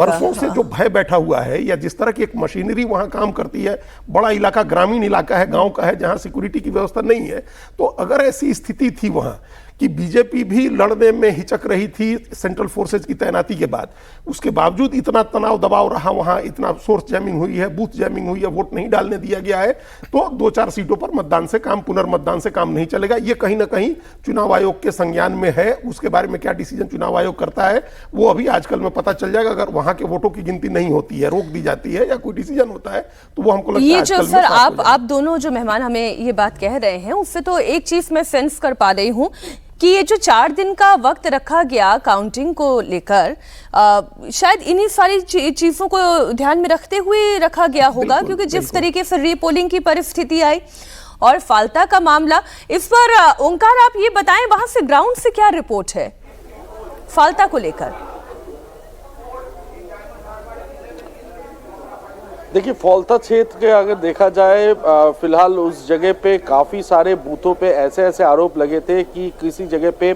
बरसों से जो भय बैठा हुआ है, या जिस तरह की एक मशीनरी वहां काम करती है, बड़ा इलाका ग्रामीण इलाका है, गांव का है, जहां सिक्योरिटी की व्यवस्था नहीं है, तो अगर ऐसी स्थिति थी वहां कि बीजेपी भी लड़ने में हिचक रही थी सेंट्रल फोर्सेज की तैनाती के बाद, उसके बावजूद इतना तनाव दबाव रहा वहां, इतना सोर्स जैमिंग हुई है, बूथ जैमिंग हुई है, वोट नहीं डालने दिया गया है, तो 2-4 सीटों पर मतदान से काम, पुनर्मतदान से काम नहीं चलेगा। ये कहीं ना कहीं चुनाव आयोग के संज्ञान में है। उसके बारे में क्या डिसीजन चुनाव आयोग करता है वो अभी आजकल में पता चल जाएगा। अगर वहां के वोटों की गिनती नहीं होती है, रोक दी जाती है, या कोई डिसीजन होता है, तो वो हमको लगता है ये जो सर आप दोनों जो मेहमान हमें ये बात कह रहे हैं, उससे तो एक चीज मैं सेंस कर पा रही हूँ कि ये जो 4 दिन का वक्त रखा गया काउंटिंग को लेकर, शायद इन्हीं सारी चीजों को ध्यान में रखते हुए रखा गया होगा, क्योंकि जिस तरीके से रीपोलिंग की परिस्थिति आई और फाल्ता का मामला, इस पर ओंकार आप ये बताएं वहां से ग्राउंड से क्या रिपोर्ट है फाल्ता को लेकर? देखिए, फौल्ता क्षेत्र के अगर देखा जाए, फिलहाल उस जगह पे काफ़ी सारे बूथों पे ऐसे आरोप लगे थे कि किसी जगह पे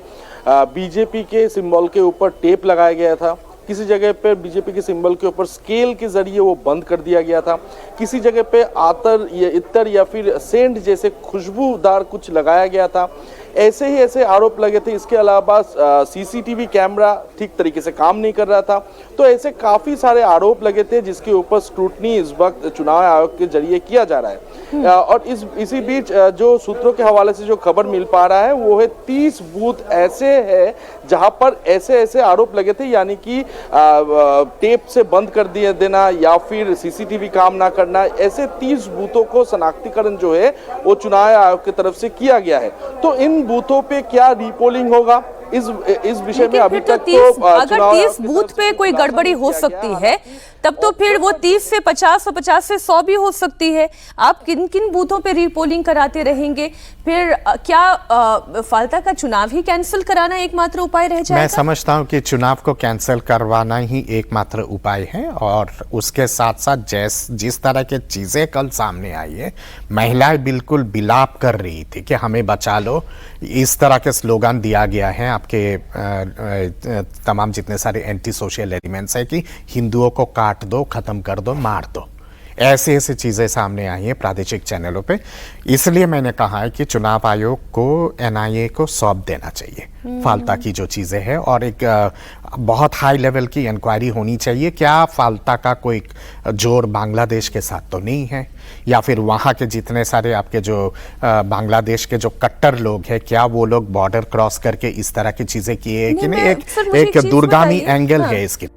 बीजेपी के सिंबल के ऊपर टेप लगाया गया था, किसी जगह पे बीजेपी के सिंबल के ऊपर स्केल के जरिए वो बंद कर दिया गया था, किसी जगह पे आतर या इत्तर या फिर सेंट जैसे खुशबूदार कुछ लगाया गया था। ऐसे आरोप लगे थे। इसके अलावा सीसीटीवी कैमरा ठीक तरीके से काम नहीं कर रहा था। तो ऐसे काफ़ी सारे आरोप लगे थे जिसके ऊपर स्क्रूटनी इस वक्त चुनाव आयोग के जरिए किया जा रहा है। और इसी बीच जो सूत्रों के हवाले से जो खबर मिल पा रहा है वो है 30 बूथ ऐसे है जहां पर ऐसे आरोप लगे थे, यानी कि टेप से बंद कर दिया देना या फिर सीसीटीवी काम ना करना। ऐसे 30 बूथों को शनाख्तीकरण जो है वो चुनाव आयोग की तरफ से किया गया है। तो इन बूथों पे क्या रीपोलिंग होगा, इस विषय में अभी तक तो अगर 30 बूथ पे कोई गड़बड़ी हो सकती है, तब तो फिर वो 30 से 50 और 50 से 100 भी हो सकती है। आप किन किन बूथों पे रीपोलिंग कराते रहेंगे? फिर क्या फाल्ता का चुनाव ही कैंसिल कराना एकमात्र उपाय रह जाएगा? मैं समझता हूं कि चुनाव को कैंसिल करवाना ही एकमात्र उपाय है। और उसके साथ साथ जिस तरह के चीजें कल सामने आई है, महिलाएं बिल्कुल बिलाप कर रही थी कि हमें बचा लो, इस तरह के स्लोगन दिया गया है आपके तमाम जितने सारे एंटी सोशल एलिमेंट्स है कि हिंदुओं को काट दो, खत्म कर दो, मार दो, ऐसे चीजें सामने आई हैं प्रादेशिक चैनलों पे। इसलिए मैंने कहा है कि चुनाव आयोग को एनआईए को सौंप देना चाहिए फाल्ता की जो चीजें हैं, और एक बहुत हाई लेवल की इंक्वायरी होनी चाहिए। क्या फाल्ता का कोई जोड़ बांग्लादेश के साथ तो नहीं है, या फिर वहाँ के जितने सारे आपके जो बांग्लादेश के जो कट्टर लोग हैं, क्या वो लोग बॉर्डर क्रॉस करके इस तरह की चीजें किए कि नहीं? एक दूरगामी एंगल है इसकी।